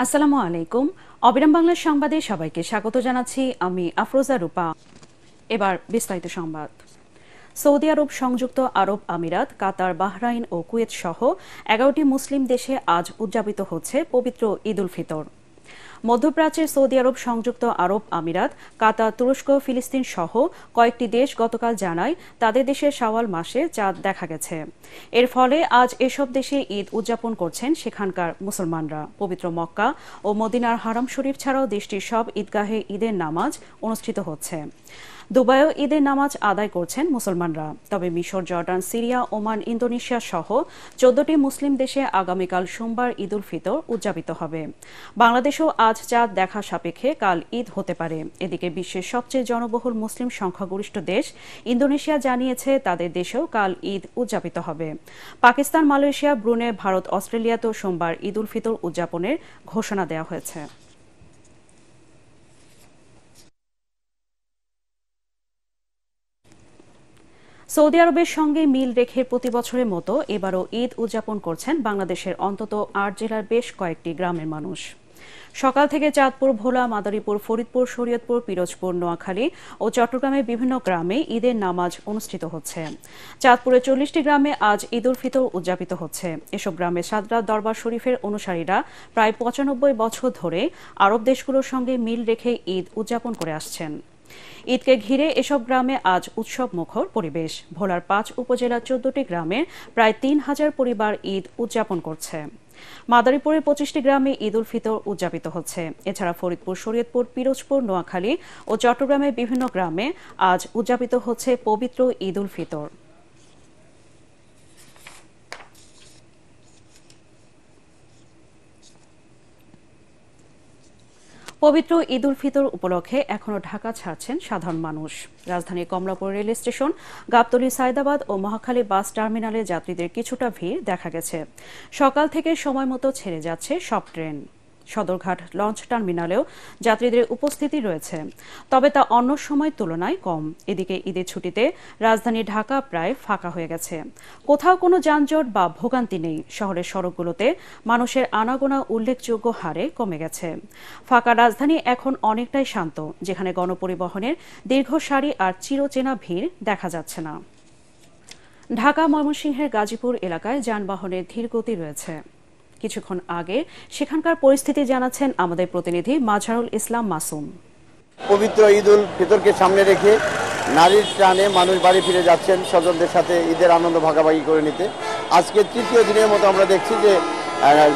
আসসালামু আলাইকুম। অবিরাম বাংলার সংবাদে সবাইকে স্বাগত জানাচ্ছি আমি আফরোজা রূপা। এবার বিস্তারিত সংবাদ। সৌদি আরব, সংযুক্ত আরব আমিরাত, কাতার, বাহরাইন ও কুয়েত সহ 11টি মুসলিম দেশে আজ উদযাপিত হচ্ছে পবিত্র ঈদ উল ফিতর। মধ্যপ্রাচ্যের সৌদি আরব, সংযুক্ত আরব আমিরাত, কাতার, তুরস্ক, ফিলিস্তিন সহ কয়েকটি দেশ গতকাল জানায় তাদের দেশে শাওয়াল মাসে চাঁদ দেখা গেছে। এর ফলে আজ এসব দেশে ঈদ উদযাপন করছেন সেখানকার মুসলমানরা। পবিত্র মক্কা ও মদিনার হারাম শরীফ ছাড়াও দেশটির সব ঈদগাহে ঈদের নামাজ অনুষ্ঠিত হচ্ছে। দুবাইও ঈদের নামাজ আদায় করছেন মুসলমানরা। তবে মিশর, জর্ডান, সিরিয়া, ওমান, ইন্দোনেশিয়া সহ 14টি মুসলিম দেশে আগামীকাল সোমবার ঈদ উল ফিতর উদযাপিত হবে। বাংলাদেশেও আজ চাঁদ দেখা সাপেক্ষে কাল ঈদ হতে পারে। এদিকে বিশ্বের সবচেয়ে জনবহুল মুসলিম সংখ্যাগরিষ্ঠ দেশ ইন্দোনেশিয়া জানিয়েছে তাদের দেশেও কাল ঈদ উদযাপিত হবে। পাকিস্তান, মালয়েশিয়া, ব্রুনে, ভারত, অস্ট্রেলিয়াতেও সোমবার ঈদ উল ফিতর উদযাপনের ঘোষণা দেওয়া হয়েছে। সৌদি আরবের সঙ্গে মিল রেখে প্রতি বছরের মতো এবারও ঈদ উদযাপন করছেন বাংলাদেশের অন্তত 8 জেলার বেশ কয়েকটি গ্রামের মানুষ। সকাল থেকে চাঁদপুর, ভোলা, মাদারীপুর, ফরিদপুর, শরীয়তপুর, পিরোজপুর, নোয়াখালী ও চট্টগ্রামের বিভিন্ন গ্রামে ঈদের নামাজ অনুষ্ঠিত হচ্ছে। চাঁদপুরে 40টি গ্রামে আজ ঈদ উল ফিতর উদযাপিত হচ্ছে। এসব গ্রামে সাদরাত দরবার শরীফের অনুসারীরা প্রায় 95 বছর ধরে আরব দেশগুলোর সঙ্গে মিল রেখে ঈদ উদযাপন করে আসছেন। ঈদকে ঘিরে এসব গ্রামে আজ উৎসব মুখর পরিবেশ। ভোলার 5 উপজেলার 14টি গ্রামের প্রায় 3000 পরিবার ঈদ উদযাপন করছে। মাদারীপুরের 25টি গ্রামে ঈদ উল ফিতর উদযাপিত হচ্ছে। এছাড়া ফরিদপুর, শরীয়তপুর, পিরোজপুর, নোয়াখালী ও চট্টগ্রামের বিভিন্ন গ্রামে আজ উদযাপিত হচ্ছে পবিত্র ঈদ উল ফিতর। পবিত্র ঈদ উল ফিতর উপলক্ষে এখনও ঢাকা ছাড়ছেন সাধারণ মানুষ। রাজধানীর কমলাপুর রেল স্টেশন, গাবতলী, সায়দাবাদ ও মহাখালী বাস টার্মিনালে যাত্রীদের কিছুটা ভিড় দেখা গেছে। সকাল থেকে সময় মতো ছেড়ে যাচ্ছে সব ট্রেন। সদরঘাট লঞ্চ টার্মিনালেও যাত্রীদের উপস্থিতি রয়েছে, তবে তা অন্য সময়ের তুলনায় কম। এদিকে ঈদের ছুটিতে রাজধানী ঢাকা প্রায় ফাঁকা হয়ে গেছে। কোথাও কোনো যানজট বা ভোগান্তি নেই। শহরের সড়কগুলোতে মানুষের আনাগোনা উল্লেখযোগ্য হারে কমে গেছে। ফাঁকা রাজধানী এখন অনেকটাই শান্ত, যেখানে গণপরিবহনের দীর্ঘ সারি আর চিরচেনা ভিড় দেখা যাচ্ছে না। ঢাকা, ময়মনসিংহের গাজীপুর এলাকায় যানবাহনের ধীর গতি রয়েছে। কিছুক্ষণ আগে সেখানকার পরিস্থিতি জানাচ্ছেন আমাদের প্রতিনিধি মাজহারুল ইসলাম মাসুম। পবিত্র ঈদ উল ফিতরকে সামনে রেখে নারীর টানে মানুষ বাড়ি ফিরে যাচ্ছেন স্বজনদের সাথে ঈদের আনন্দ ভাগাভাগি করে নিতে। আজকে তৃতীয় দিনের মতো আমরা দেখছি যে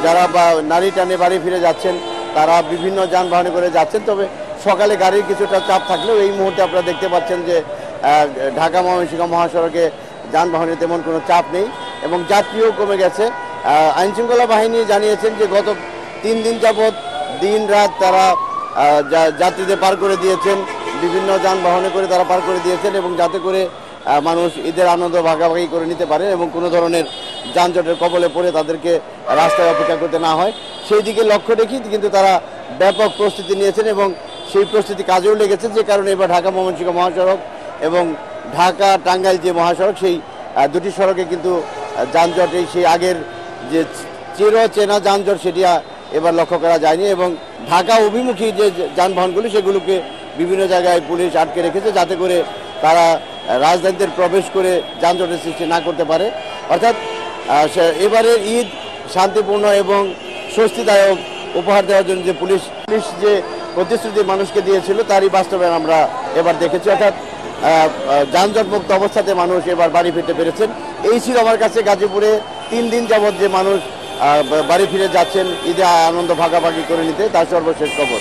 যারা নারী টানে বাড়ি ফিরে যাচ্ছেন তারা বিভিন্ন যানবাহনে করে যাচ্ছেন। তবে সকালে গাড়ির কিছুটা চাপ থাকলেও এই মুহূর্তে আপনারা দেখতে পাচ্ছেন যে ঢাকা ময়মনসিংহ মহাসড়কে যানবাহনের তেমন কোনো চাপ নেই এবং যাত্রীও কমে গেছে। আইনশৃঙ্খলা বাহিনী জানিয়েছেন যে গত 3 দিন যাবৎ দিন রাত তারা যাত্রীদের পার করে দিয়েছেন, বিভিন্ন যানবাহনে করে তারা পার করে দিয়েছেন এবং যাতে করে মানুষ ঈদের আনন্দ ভাগাভাগি করে নিতে পারে এবং কোনো ধরনের যানজটের কবলে পড়ে তাদেরকে রাস্তায় অপেক্ষা করতে না হয় সেই দিকে লক্ষ্য রেখে কিন্তু তারা ব্যাপক প্রস্তুতি নিয়েছেন এবং সেই প্রস্তুতি কাজেও লেগেছে। যে কারণে এবার ঢাকা ময়মনসিংহ মহাসড়ক এবং ঢাকা টাঙ্গাইল যে মহাসড়ক সেই দুটি সড়কে কিন্তু যানজট সেই আগের যে চিরচেনা যানজট সেটি এবার লক্ষ্য করা যায়নি এবং ঢাকা অভিমুখী যে যানবাহনগুলি সেগুলোকে বিভিন্ন জায়গায় পুলিশ আটকে রেখেছে যাতে করে তারা রাজধানীতে প্রবেশ করে যানজটের সৃষ্টি না করতে পারে। অর্থাৎ এবারের ঈদ শান্তিপূর্ণ এবং স্বস্তিদায়ক উপহার দেওয়ার জন্য যে পুলিশ যে প্রতিশ্রুতি মানুষকে দিয়েছিল তারই বাস্তবায়ন আমরা এবার দেখেছি। অর্থাৎ যানজট মুক্ত অবস্থাতে মানুষ এবার বাড়ি ফিরতে পেরেছেন। এই ছিল আমার কাছে গাজীপুরে 3 দিন যাবৎ যে মানুষ বাড়ি ফিরে যাচ্ছেন ঈদে আনন্দ ভাগাভাগি করে নিতে তার সর্বশেষ খবর।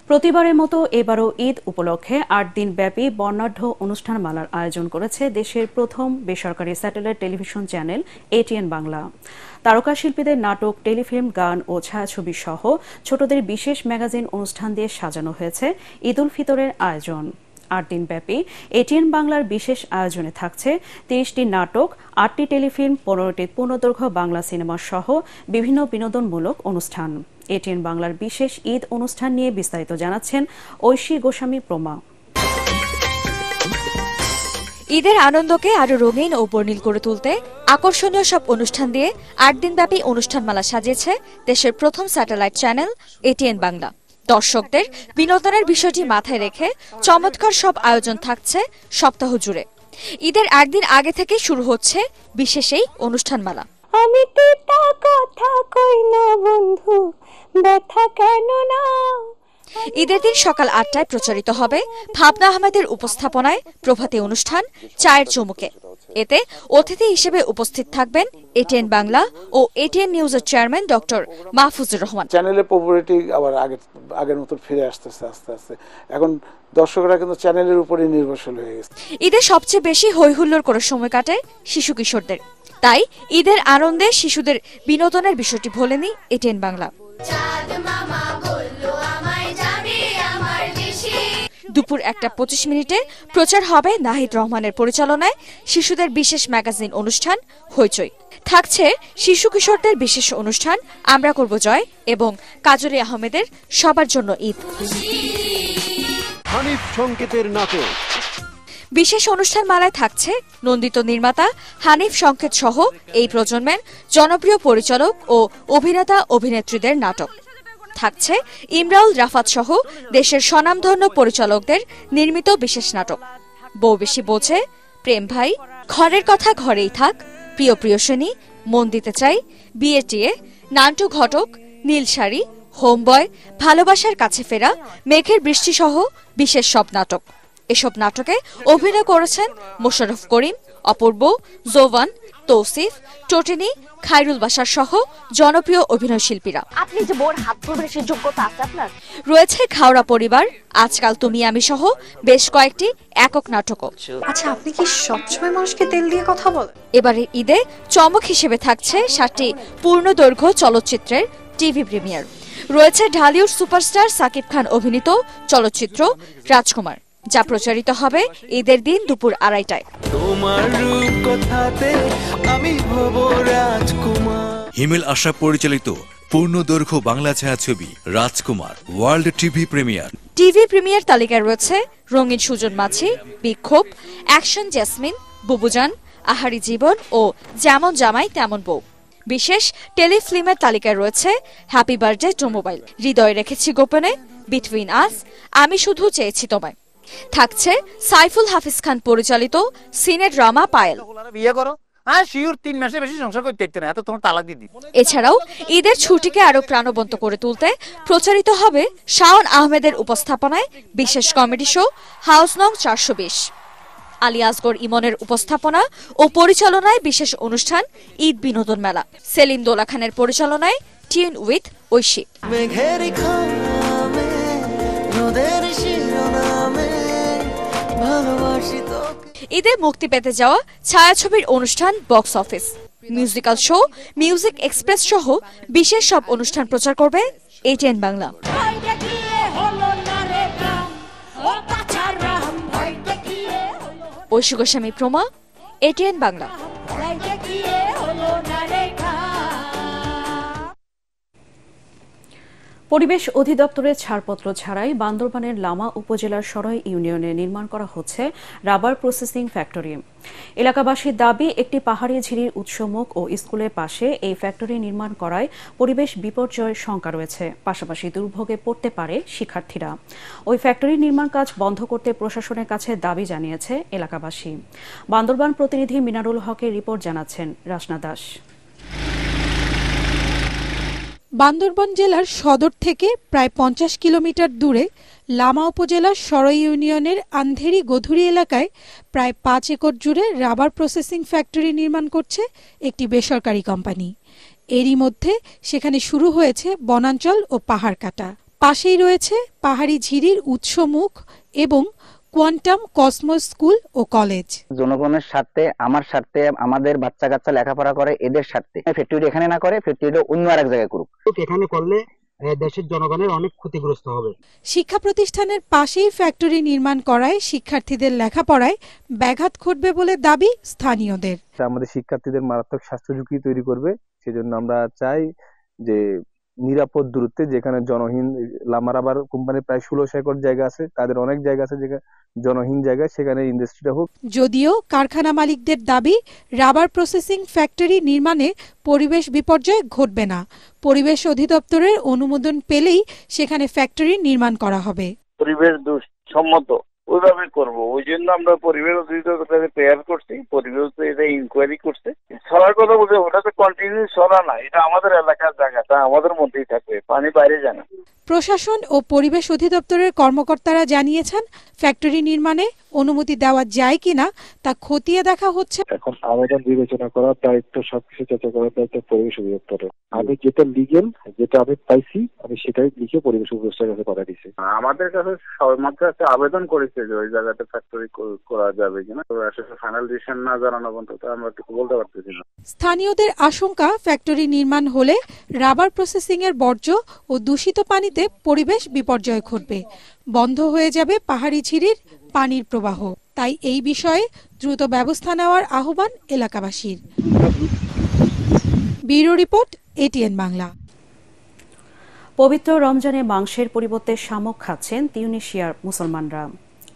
প্রতিবারের মতো এবারও ঈদ উপলক্ষে 8 দিন ব্যাপী বর্ণাঢ্য অনুষ্ঠানমালার আয়োজন করেছে দেশের প্রথম বেসরকারি satellite television channel ATN Bangla. তারকা শিল্পীদের নাটক, টেলিফিল্ম, গান ও ছায়াছবি সহ ছোটদের বিশেষ ম্যাগাজিন অনুষ্ঠান দিয়ে সাজানো হয়েছে ঈদ উল ফিতরের আয়োজন। 8 দিন ব্যাপী এটিএন বাংলার বিশেষ আয়োজনে থাকছে 30টি নাটক, 8টি টেলিফিল্ম, 15টি পূর্ণদৈর্ঘ্য বাংলা সিনেমা সহ বিভিন্ন বিনোদনমূলক অনুষ্ঠান। এটিএন বাংলার বিশেষ ঈদ অনুষ্ঠান নিয়ে বিস্তারিত জানাচ্ছেন ঐশী গোস্বামী প্রমা। ঈদের আনন্দকে আরো রঙিন ও বর্ণিল করে তুলতে আকর্ষণীয় সব অনুষ্ঠান দিয়ে 8 দিনব্যাপী অনুষ্ঠানমালা সাজিয়েছে দেশের প্রথম স্যাটেলাইট চ্যানেল এটিএন বাংলা। দর্শকদের বিনোদনের বিষয়টি মাথায় রেখে চমৎকার সব আয়োজন থাকছে সপ্তাহ জুড়ে। ঈদের একদিন আগে থেকে শুরু হচ্ছে বিশেষ এই অনুষ্ঠানমালা। আমি পিতা কথা কই না বন্ধু, ব্যথা কেন না। ঈদের দিন সকাল 8টায় প্রচারিত হবে ভাবনা আহমেদের উপস্থাপনায় প্রভাতী অনুষ্ঠান চায়ের চুমুকে। এতে অতিথি হিসেবে উপস্থিত থাকবেন এটিএন বাংলা ও এটিএন নিউজের চেয়ারম্যান ডক্টর মাহফুজুর রহমান। চ্যানেলের পপুলারিটি আবার আগের মতো ফিরে আসতেছে আস্তে আস্তে। এখন দর্শকরা কিন্তু চ্যানেলের উপরই নির্ভরশীল হয়ে গেছে। ঈদে সবচেয়ে বেশি হইহুল্লোড় করে সময় কাটে শিশু কিশোরদের, তাই ঈদের আনন্দে শিশুদের বিনোদনের বিষয়টি ভোলেনি এটিএন বাংলা। দুপুর 1:25 প্রচার হবে নাহিদ রহমানের পরিচালনায় শিশুদের বিশেষ ম্যাগাজিন অনুষ্ঠান হইচই। থাকছে শিশু কিশোরদের বিশেষ অনুষ্ঠান আমরা করব জয় এবং কাজলী আহমেদের সবার জন্য ঈদ। হানিফ সংকেতের নাটক বিশেষ অনুষ্ঠান মালায় থাকছে নন্দিত নির্মাতা হানিফ সংকেত সহ এই প্রজন্মের জনপ্রিয় পরিচালক ও অভিনেতা অভিনেত্রীদের নাটক। থাকছে ইমরাউল রাফাত সহ দেশের স্বনামধন্য পরিচালকদের নির্মিত বিশেষ নাটক। বউ বেশি বোঝে, প্রেম ভাই, ঘরের কথা ঘরেই থাক, প্রিয় প্রিয়সিনী, মন দিতে চাই, বিয়ে টিয়ে, নান্টু ঘটক, নীল শাড়ি, হোমবয়, ভালোবাসার কাছে ফেরা, মেঘের বৃষ্টি সহ বিশেষ সব নাটক। এসব নাটকে অভিনয় করেছেন মোশাররফ করিম, অপূর্ব, জোভান, তৌসিফ, টোটেনি, খায়রুল বাশার সহ জনপ্রিয় অভিনয় শিল্পীরা। আপনি যে বোর হাত ধরবেন সেই যোগ্যতা আছে আপনার? রয়েছে খাওড়া পরিবার, আজকাল তুমি আমি সহ বেশ কয়েকটি একক নাটকও। আচ্ছা, আপনি কি সবসময় মানুষকে তেল দিয়ে কথা বলেন? এবারে ঈদে চমক হিসেবে থাকছে 7টি পূর্ণদৈর্ঘ্য চলচ্চিত্রের টিভি প্রিমিয়ার। রয়েছে ঢালিউড সুপারস্টার সাকিব খান অভিনীত চলচ্চিত্র রাজকুমার, যা প্রচারিত হবে ঈদের দিন দুপুর 2:30টায়। হিমেল আশরাফ পরিচালিত পূর্ণদৈর্ঘ্য বাংলা ছায়াছবি Rajkumar world TV premiere. TV premiere তালিকায় রয়েছে রঙিন সুজন মাঝি, বিক্ষোভ, অ্যাকশন জেসমিন, বুবুজান, আহারি জীবন ও যেমন জামাই তেমন বউ। বিশেষ টেলিফিল্মের তালিকায় রয়েছে হ্যাপি বার্থডে টু মোবাইল, হৃদয় রেখেছি গোপনে, বিটুইন আস, আমি শুধু চেয়েছি তোমায়। থাকছে সাইফুল হাফিজ খান পরিচালিত সিনে ড্রামা পায়েল। এছাড়াও ঈদের ছুটিকে আরো প্রাণবন্ত করে তুলতে প্রচারিত হবে শাওন আহমেদের উপস্থাপনায় বিশেষ কমেডি শো হাউস নং 420। আলী আসগর ইমনের উপস্থাপনা ও পরিচালনায় বিশেষ অনুষ্ঠান ঈদ বিনোদন মেলা। সেলিম দোলা খানের পরিচালনায় টিউন উইথ ঐশী। ঈদে মুক্তি পেতে যাওয়া ছায়াছবির অনুষ্ঠান box office, musical show, music express সহ বিশেষ সব অনুষ্ঠান প্রচার করবে এটিএন বাংলা। ঐশী গোস্বামী প্রমা, এটিএন বাংলা। পরিবেশ অধিদপ্তরের ছাড়পত্র ছাড়াই বান্দরবানের লামা উপজেলার সরাই ইউনিয়নে নির্মাণ করা হচ্ছে রাবার প্রসেসিং ফ্যাক্টরি। এলাকাবাসীর দাবি, একটি পাহাড়ি ঝিরির উৎসমুখ ও স্কুলের পাশে এই ফ্যাক্টরি নির্মাণ করায় পরিবেশ বিপর্যয়ের শঙ্কা রয়েছে, পাশাপাশি দুর্ভোগে পড়তে পারে শিক্ষার্থীরা। ওই ফ্যাক্টরি নির্মাণ কাজ বন্ধ করতে প্রশাসনের কাছে দাবি জানিয়েছে এলাকাবাসী। বান্দরবান প্রতিনিধি মিনারুল হকের রিপোর্ট জানাচ্ছেন রাসনা দাস। বান্দরবান জেলার সদর থেকে প্রায় 50 কিলোমিটার দূরে লামা উপজেলার সরাই ইউনিয়নের আন্ধেরি গধুরি এলাকায় প্রায় 5 একর জুড়ে রাবার প্রসেসিং ফ্যাক্টরি নির্মাণ করছে একটি বেসরকারি কোম্পানি। এরই মধ্যে সেখানে শুরু হয়েছে বনাঞ্চল ও পাহাড় কাটা। পাশেই রয়েছে পাহাড়ি ঝিরির উৎসমুখ এবং কোয়ান্টাম কসমোস স্কুল ও কলেজ। জনগণের স্বার্থে, আমার স্বার্থে, আমাদের বাচ্চা কাচ্চা লেখাপড়া করে এদের স্বার্থে ফ্যাক্টরি এখানে না করে ফ্যাক্টরিটা অন্য আরেক জায়গায় করুক। এখানে করলে দেশের জনগণের অনেক ক্ষতিগ্রস্ত হবে। শিক্ষা প্রতিষ্ঠানের পাশেই ফ্যাক্টরি নির্মাণ করায় শিক্ষার্থীদের লেখাপড়ায় ব্যাঘাত ঘটবে বলে দাবি স্থানীয়দের। আমাদের শিক্ষার্থীদের মারাত্মক স্বাস্থ্য ঝুঁকি তৈরি করবে, সেজন্য আমরা চাই যে নিরাপদ দূরত্বে, যেখানে জনহীন লামারাবার কোম্পানির প্রায় 1600 একর জায়গা আছে, তাদের অনেক জায়গা আছে যেখানে জনহীন জায়গা, সেখানে ইন্ডাস্ট্রিটা হোক। যদিও কারখানা মালিকদের দাবি রাবার প্রসেসিং ফ্যাক্টরি নির্মাণে পরিবেশ বিপর্যয় ঘটবে না। পরিবেশ অধিদপ্তরের অনুমোদন পেলেই সেখানে ফ্যাক্টরি নির্মাণ করা হবে। পরিবেশ সম্মত ওইভাবে করবো, ওই জন্য আমরা পরিবেশ অধিদপ্তরে প্রেয়ার করছি, পরিবেশ এটা ইনকোয়ারি করছে। ছড়ার কথা বলছে, ওটা তো কন্টিনিউ ছড়া না, এটা আমাদের এলাকার জায়গাটা আমাদের মধ্যেই থাকবে, পানি বাইরে যায় না। প্রশাসন ও পরিবেশ অধিদপ্তরের কর্মকর্তারা জানিয়েছেন, ফ্যাক্টরি নির্মাণে অনুমতি দেওয়া যায় কিনা তা খতিয়ে দেখা হচ্ছে। এখন আবেদন বিবেচনা করার দায়িত্ব, সবকিছু যাচাই করার দায়িত্ব পরিবেশ অধিদপ্তরের। আমি যেটা লিগেল, যেটা আমি পাইছি, আমি সেটাই লিখে পরিবেশ উপদেষ্টার কাছে পাঠিয়ে দিচ্ছি। আমাদের কাছে সবেমাত্র একটা আবেদন করেছে যে ওই জায়গাতে ফ্যাক্টরি করা যাবে কিনা, তো আসলে ফাইনাল ডিসিশন না জানানো পর্যন্ত আমরা কিছু বলতে পারতেছি না। স্থানীয়দের আশঙ্কা, ফ্যাক্টরি নির্মাণ হলে রাবার প্রসেসিং এর বর্জ্য ও দূষিত পানিতে পরিবেশ বিপর্যয় ঘটবে, বন্ধ হয়ে যাবে পাহাড়ি ঝিরির পানির প্রবাহ। তাই এই বিষয়ে দ্রুত ব্যবস্থা নেওয়ার আহ্বান এলাকাবাসীর। Bureau report, ATN Bangla. পবিত্র রমজানে মাংসের পরিবর্তে শামুক খাচ্ছেন তিউনিশিয়ার মুসলমানরা।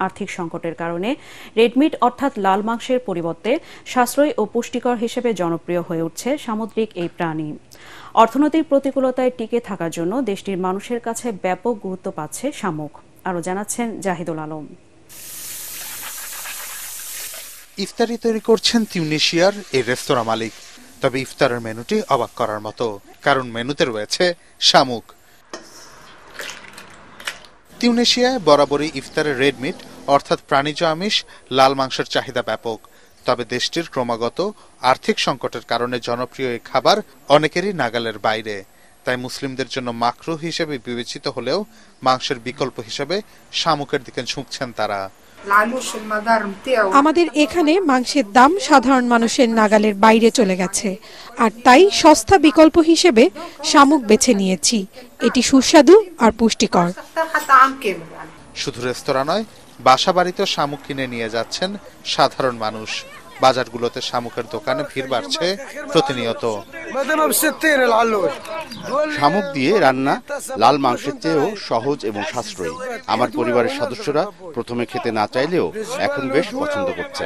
আর্থিক সংকটের কারণে রেডমিট অর্থাৎ লাল মাংসের পরিবর্তে সাশ্রয়ী ও পুষ্টিকর হিসেবে জনপ্রিয় হয়ে উঠছে সামুদ্রিক এই প্রাণী। অর্থনৈতিক প্রতিকূলতায় টিকে থাকার জন্য দেশটির মানুষের কাছে ব্যাপক গুরুত্ব পাচ্ছে শামুক। আরও জানাচ্ছেন জাহিদুল আলম। ইফতারি তৈরি করছেন তিউনিশিয়ার এই রেস্তোরাঁ মালিক। তবে ইফতারের মেনুটি অবাক করার মতো, কারণ মেনুতে রয়েছে শামুক। তিউনিশিয়ায় বরাবরই ইফতারের রেডমিট অর্থাৎ প্রাণীজ আমিষ লাল মাংসের চাহিদা ব্যাপক। তবে দেশটির ক্রমাগত আর্থিক সংকটের কারণে জনপ্রিয় এই খাবার অনেকেরই নাগালের বাইরে। তাই মুসলিমদের জন্য মাকরুহ হিসেবে বিবেচিত হলেও মাংসের বিকল্প হিসেবে শামুকের দিকে ঝুঁকছেন তারা। আমাদের এখানে মাংসের দাম সাধারণ মানুষের নাগালের বাইরে চলে গেছে, আর তাই সস্তা বিকল্প হিসেবে শামুক বেছে নিয়েছি। এটি সুস্বাদু আর পুষ্টিকর। শুধু রেস্তোরাঁ নয়, বাসা বাড়িতেও শামুক কিনে নিয়ে যাচ্ছেন সাধারণ মানুষ। বাজারগুলোতে শামুকের দোকানে ভিড় বাড়ছে প্রতিনিয়ত। শামুক দিয়ে রান্না লাল মাংসের চেয়েও সহজ এবং সাশ্রয়ী। আমার পরিবারের সদস্যরা প্রথমে খেতে না চাইলেও এখন বেশ পছন্দ করছে।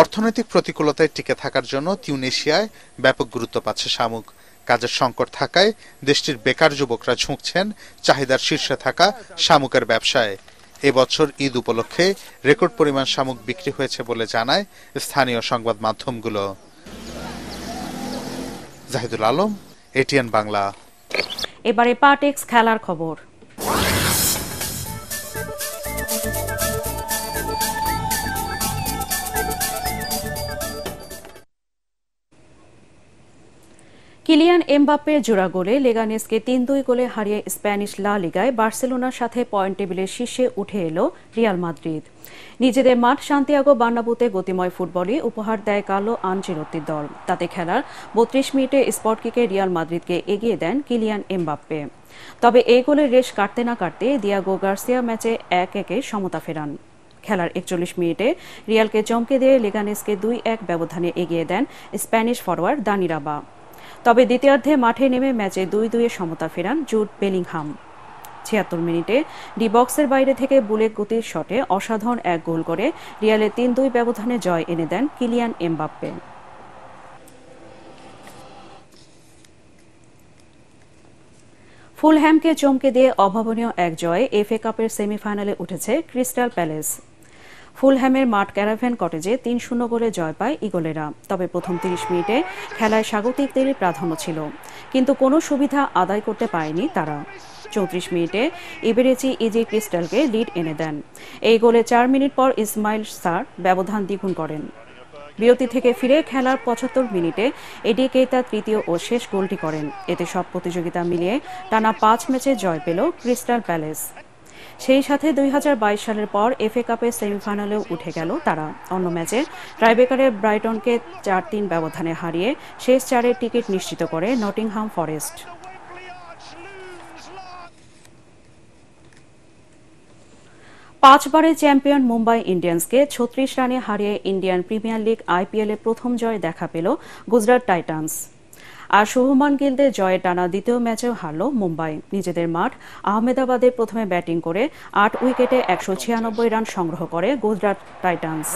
অর্থনৈতিক প্রতিকূলতায় টিকে থাকার জন্য তিউনিশিয়ায় ব্যাপক গুরুত্ব পাচ্ছে শামুক। কাজের সংকট থাকায় দেশটির বেকার যুবকরা ঝুঁকছেন চাহিদার শীর্ষে থাকা শামুকের ব্যবসায়। এবছর ঈদ উপলক্ষে রেকর্ড পরিমাণ শামুক বিক্রি হয়েছে বলে জানায় স্থানীয় সংবাদ মাধ্যমগুলো। জাহিদুল আলম, এটিএন বাংলা। এবারে পাটেক্স খেলার খবর। কিলিয়ান এমবাপ্পের জোড়া গোলে লেগানেসকে ৩-২ গোলে হারিয়ে স্প্যানিশ লা লিগায় বার্সেলোনার সাথে পয়েন্ট টেবিলের শীর্ষে উঠে এলো রিয়াল মাদ্রিদ। নিজেদের মাঠ সান্তিয়াগো বার্নাব্যুতে গতিময় ফুটবলই উপহার দেয় কার্লো আনচেলত্তির দল। তাতে খেলার ৩২ মিনিটে স্পট কিকে রিয়াল মাদ্রিদকে এগিয়ে দেন কিলিয়ান এমবাপ্পে। তবে এই গোলের রেশ কাটতে না কাটতে দিয়াগো গার্সিয়া ম্যাচে ১-১ সমতা ফেরান। খেলার ৪১ মিনিটে রিয়ালকে চমকে দিয়ে লেগানেসকে ২-১ ব্যবধানে এগিয়ে দেন স্প্যানিশ ফরোয়ার্ড দানি রাবা। তবে দ্বিতীয়ার্ধে মাঠে নেমে ম্যাচে ২-২ সমতা ফেরান জুড বেলিংহাম। ৭৬ মিনিটে ডি বক্সের বাইরে থেকে বুলেট গতির শটে অসাধারণ এক গোল করে রিয়ালে ৩-২ ব্যবধানে জয় এনে দেন কিলিয়ান এমবাপ্পে। ফুলহ্যামকে চমকে দিয়ে অভাবনীয় এক জয়ে এফএ কাপের সেমিফাইনালে উঠেছে ক্রিস্টাল প্যালেস। ফুলহ্যামের মাঠ ক্যারাভেন কটেজে ৩-০ গোলে জয় পায় ইগলেরা। তবে প্রথম ৩০ মিনিটে খেলায় স্বাগতিকদেরই প্রাধান্য ছিল, কিন্তু কোনো সুবিধা আদায় করতে পারেনি তারা। ৩৪ মিনিটে ইবেরেচি ইজি ক্রিস্টালকে লিড এনে দেন। এই গোলে ৪ মিনিট পর ইসমাইল সার ব্যবধান দ্বিগুণ করেন। বিরতি থেকে ফিরে খেলার ৭৫ মিনিটে এডি কেইতা তৃতীয় ও শেষ গোলটি করেন। এতে সব প্রতিযোগিতা মিলিয়ে টানা ৫ ম্যাচে জয় পেল ক্রিস্টাল প্যালেস। সেই সাথে ২০২২ সালের পর এফএ কাপের সেমিফাইনালেও উঠে গেল তারা। অন্য ম্যাচে টাইব্রেকারে ব্রাইটনকে ৪-৩ ব্যবধানে হারিয়ে শেষ ৪-এর টিকিট নিশ্চিত করে নটিংহাম ফরেস্ট। পাঁচবারের চ্যাম্পিয়ন মুম্বাই ইন্ডিয়ান্সকে ৩৬ রানে হারিয়ে ইন্ডিয়ান প্রিমিয়ার লিগ আইপিএলে প্রথম জয় দেখা পেল গুজরাট টাইটান্স। আর শুভমান গিলদের জয়ের টানা দ্বিতীয় ম্যাচেও হারল মুম্বাই। নিজেদের মাঠ আহমেদাবাদে প্রথমে ব্যাটিং করে 8 উইকেটে 196 রান সংগ্রহ করে গুজরাট টাইটান্স।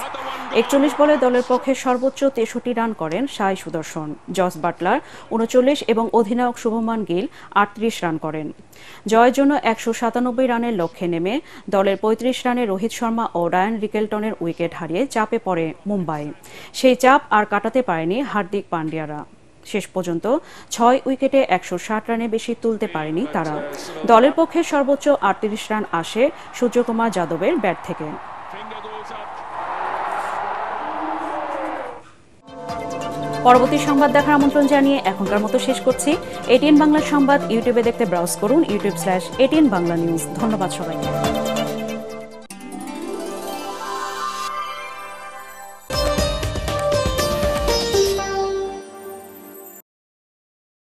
41 বলে দলের পক্ষে সর্বোচ্চ 63 রান করেন সাই সুদর্শন। জস বাটলার 39 এবং অধিনায়ক শুভমান গিল 38 রান করেন। জয়ের জন্য 197 রানের লক্ষ্যে নেমে দলের 35 রানে রোহিত শর্মা ও রায়ান রিকেলটনের উইকেট হারিয়ে চাপে পড়ে মুম্বাই। সেই চাপ আর কাটাতে পারেনি হার্দিক পান্ডিয়ারা। শেষ পর্যন্ত 6 উইকেটে 160 রানে বেশি তুলতে পারেনি তারা। দলের পক্ষে সর্বোচ্চ 38 রান আসে সূর্যকুমার যাদবের ব্যাট থেকে। পরবর্তী সংবাদ দেখার আমন্ত্রণ জানিয়ে এখনকার মতো শেষ করছি। এটিএন বাংলা সংবাদ ইউটিউবে দেখতে ব্রাউজ করুন youtube.com/ATN Bangla News। ধন্যবাদ সবাইকে।